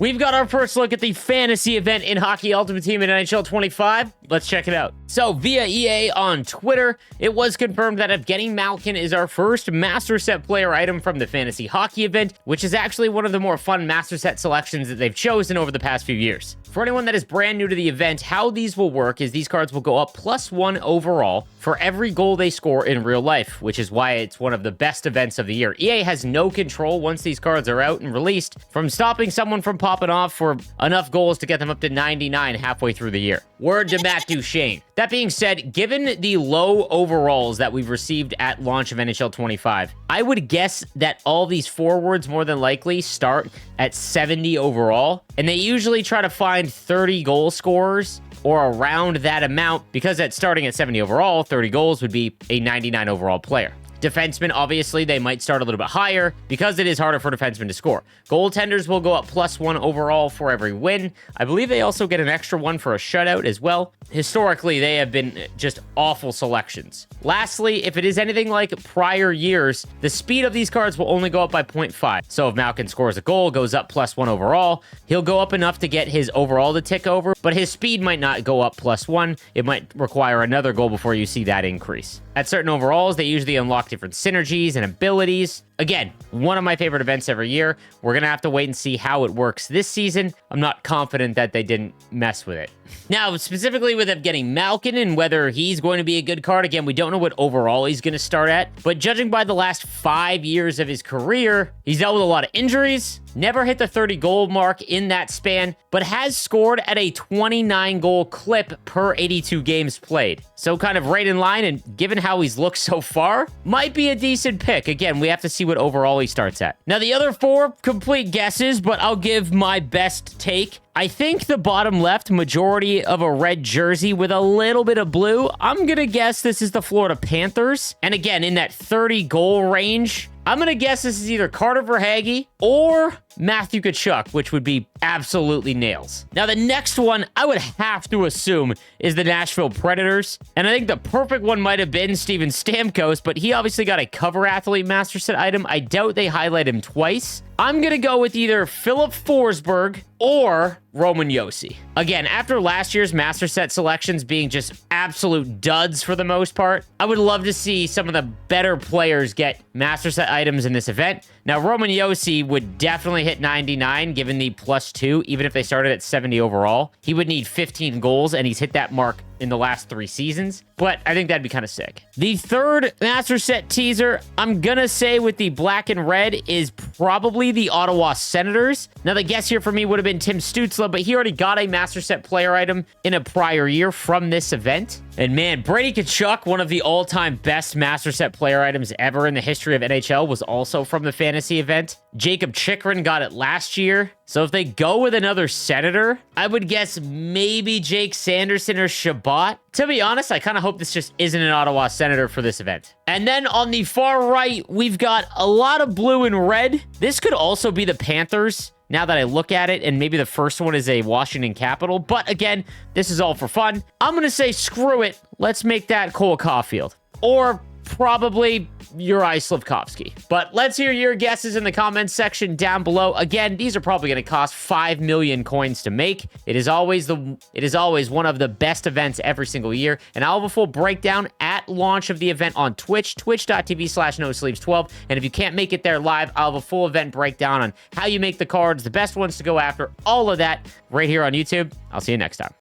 We've got our first look at the fantasy event in Hockey Ultimate Team in NHL 25. Let's check it out. So via EA on Twitter, it was confirmed that Evgeny Malkin is our first Master Set player item from the Fantasy Hockey event, which is actually one of the more fun Master Set selections that they've chosen over the past few years. For anyone that is brand new to the event, how these will work is these cards will go up +1 overall for every goal they score in real life, which is why it's one of the best events of the year. EA has no control once these cards are out and released from stopping someone from popping off for enough goals to get them up to 99 halfway through the year. Word to Matt Duchene. That being said, given the low overalls that we've received at launch of NHL 25, I would guess that all these forwards more than likely start at 70 overall, and they usually try to find 30 goal scorers or around that amount, because at starting at 70 overall, 30 goals would be a 99 overall player. Defensemen, obviously, they might start a little bit higher because it is harder for defensemen to score. Goaltenders will go up +1 overall for every win. I believe they also get an extra one for a shutout as well. Historically, they have been just awful selections. Lastly, if it is anything like prior years, the speed of these cards will only go up by 0.5. So if Malkin scores a goal, goes up +1 overall, he'll go up enough to get his overall to tick over, but his speed might not go up +1. It might require another goal before you see that increase. At certain overalls, they usually unlock different synergies and abilities. Again, one of my favorite events every year. We're going to have to wait and see how it works this season. I'm not confident that they didn't mess with it. Now, specifically with Evgeny Malkin and whether he's going to be a good card, again, we don't know what overall he's going to start at, but judging by the last 5 years of his career, he's dealt with a lot of injuries, never hit the 30 goal mark in that span, but has scored at a 29 goal clip per 82 games played. So kind of right in line, and given how he's looked so far, might be a decent pick. Again, we have to see what overall he starts at. Now, the other 4 complete guesses, but I'll give my best take. I think the bottom left majority of a red jersey with a little bit of blue. I'm going to guess this is the Florida Panthers. And again, in that 30 goal range, I'm going to guess this is either Carter Verhaeghe or Matthew Tkachuk, which would be absolutely nails. Now, the next one I would have to assume is the Nashville Predators. And I think the perfect one might have been Steven Stamkos, but he obviously got a cover athlete master set item. I doubt they highlight him twice. I'm going to go with either Philip Forsberg or Roman Josi. Again, after last year's master set selections being just absolute duds for the most part, I would love to see some of the better players get master set items in this event. Now, Roman Josi would definitely hit 99 given the +2, even if they started at 70 overall. He would need 15 goals, and he's hit that mark in the last 3 seasons, but I think that'd be kind of sick. The third master set teaser, I'm gonna say with the black and red, is probably the Ottawa Senators. Now, the guess here for me would have been Tim Stützle, but he already got a master set player item in a prior year from this event. And man, Brady Tkachuk, one of the all-time best master set player items ever in the history of NHL, was also from the fantasy event. Jacob Chychrun got it last year. So if they go with another Senator, I would guess maybe Jake Sanderson or Shabbat. To be honest, I kind of hope this just isn't an Ottawa Senator for this event. And then on the far right, we've got a lot of blue and red. This could also be the Panthers, now that I look at it, and maybe the first one is a Washington Capital. But again, this is all for fun. I'm going to say screw it. Let's make that Cole Caulfield. Or probably Uri Slafkovsky. But let's hear your guesses in the comments section down below. Again, these are probably going to cost 5 million coins to make. It is always one of the best events every single year. And I'll have a full breakdown at launch of the event on Twitch, twitch.tv/nosleeves12. And if you can't make it there live, I'll have a full event breakdown on how you make the cards, the best ones to go after, all of that right here on YouTube. I'll see you next time.